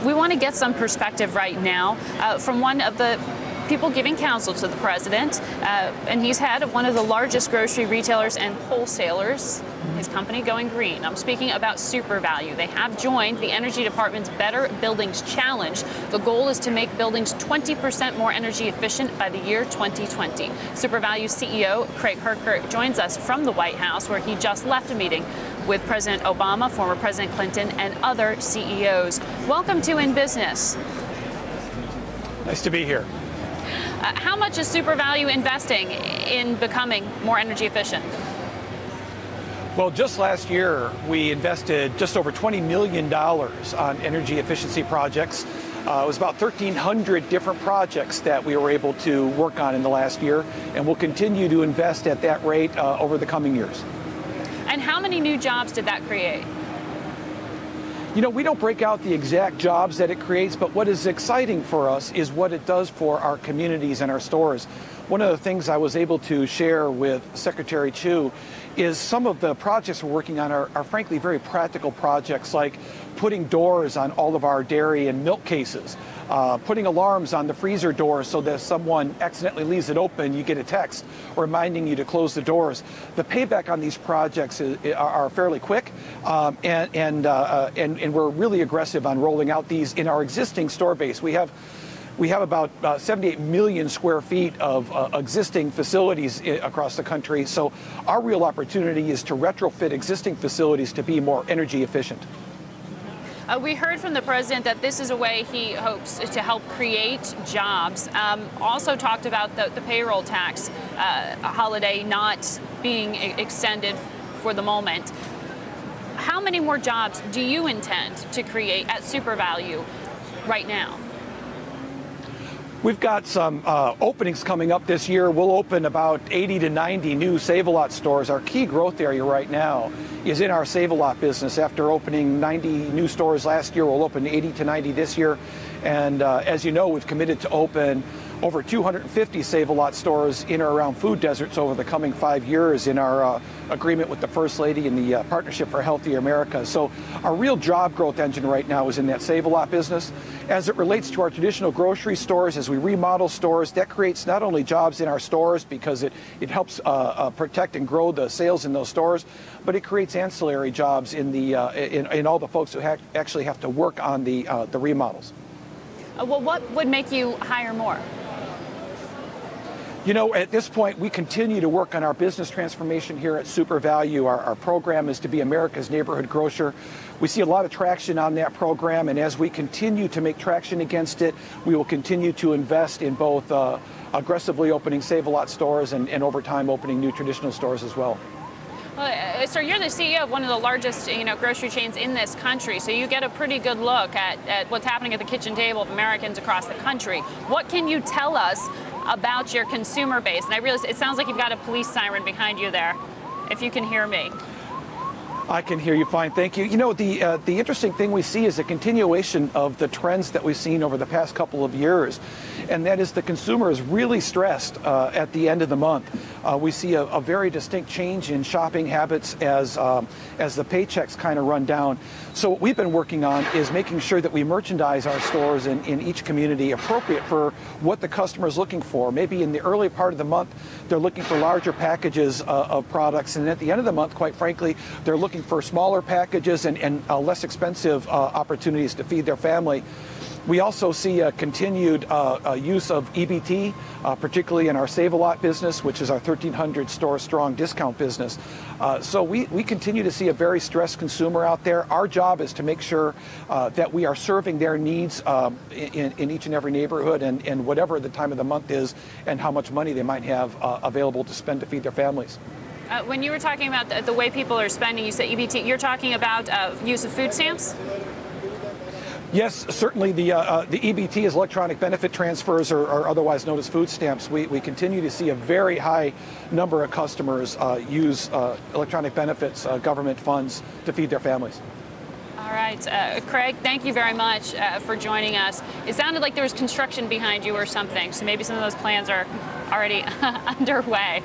We want to get some perspective right now from one of the people giving counsel to the president, and he's head of one of the largest grocery retailers and wholesalers, his company going green. I'm speaking about SuperValu. They have joined the Energy Department's Better Buildings Challenge. The goal is to make buildings 20% more energy efficient by the year 2020. SuperValu CEO Craig Herkert joins us from the White House, where he just left a meeting with President Obama, former President Clinton, and other CEOs. Welcome to In Business. Nice to be here. How much is SuperValu investing in becoming more energy efficient? Well, just last year, we invested just over $20 million on energy efficiency projects. It was about 1,300 different projects that we were able to work on in the last year, and we'll continue to invest at that rate over the coming years. And how many new jobs did that create? You know, we don't break out the exact jobs that it creates, but what is exciting for us is what it does for our communities and our stores. One of the things I was able to share with Secretary Chu is some of the projects we're working on are frankly very practical projects, like putting doors on all of our dairy and milk cases, putting alarms on the freezer doors so that if someone accidentally leaves it open, you get a text reminding you to close the doors. The payback on these projects are fairly quick, and we're really aggressive on rolling out these in our existing store base. We have about 78 million square feet of existing facilities across the country. So our real opportunity is to retrofit existing facilities to be more energy efficient. We heard from the president that this is a way he hopes to help create jobs. Also talked about the payroll tax holiday not being extended for the moment. How many more jobs do you intend to create at SuperValu right now? We've got some openings coming up this year. We'll open about 80 to 90 new Save-A-Lot stores. Our key growth area right now is in our Save-A-Lot business. After opening 90 new stores last year, we'll open 80 to 90 this year. And as you know, we've committed to open over 250 Save-A-Lot stores in or around food deserts over the coming 5 years in our agreement with the First Lady and the Partnership for Healthier America. So our real job growth engine right now is in that Save-A-Lot business. As it relates to our traditional grocery stores, as we remodel stores, that creates not only jobs in our stores because it helps protect and grow the sales in those stores, but it creates ancillary jobs in all the folks who actually have to work on the remodels. Well, what would make you hire more? You know, at this point, we continue to work on our business transformation here at SuperValu. Our program is to be America's neighborhood grocer. We see a lot of traction on that program, and as we continue to make traction against it, we will continue to invest in both aggressively opening Save-A-Lot stores and over time opening new traditional stores as well. So you're the CEO of one of the largest, grocery chains in this country, so you get a pretty good look at what's happening at the kitchen table of Americans across the country. What can you tell us about your consumer base? And I realize it sounds like you've got a police siren behind you there, if you can hear me. I can hear you fine, thank you. You know, the interesting thing we see is a continuation of the trends that we've seen over the past couple of years, and that is the consumer is really stressed at the end of the month. We see a very distinct change in shopping habits as the paychecks kind of run down. So what we've been working on is making sure that we merchandise our stores in each community appropriate for what the customer is looking for. Maybe in the early part of the month, they're looking for larger packages of products, and at the end of the month, quite frankly, they're looking for smaller packages and less expensive opportunities to feed their family. We also see a continued use of EBT, particularly in our Save-A-Lot business, which is our 1,300 store strong discount business. So we continue to see a very stressed consumer out there. Our job is to make sure that we are serving their needs in each and every neighborhood and whatever the time of the month is and how much money they might have available to spend to feed their families. When you were talking about the way people are spending, you said EBT, you're talking about use of food stamps? Yes, certainly the EBT is electronic benefit transfers, or otherwise known as food stamps. We continue to see a very high number of customers use electronic benefits, government funds, to feed their families. All right, Craig, thank you very much for joining us. It sounded like there was construction behind you or something, so maybe some of those plans are already underway.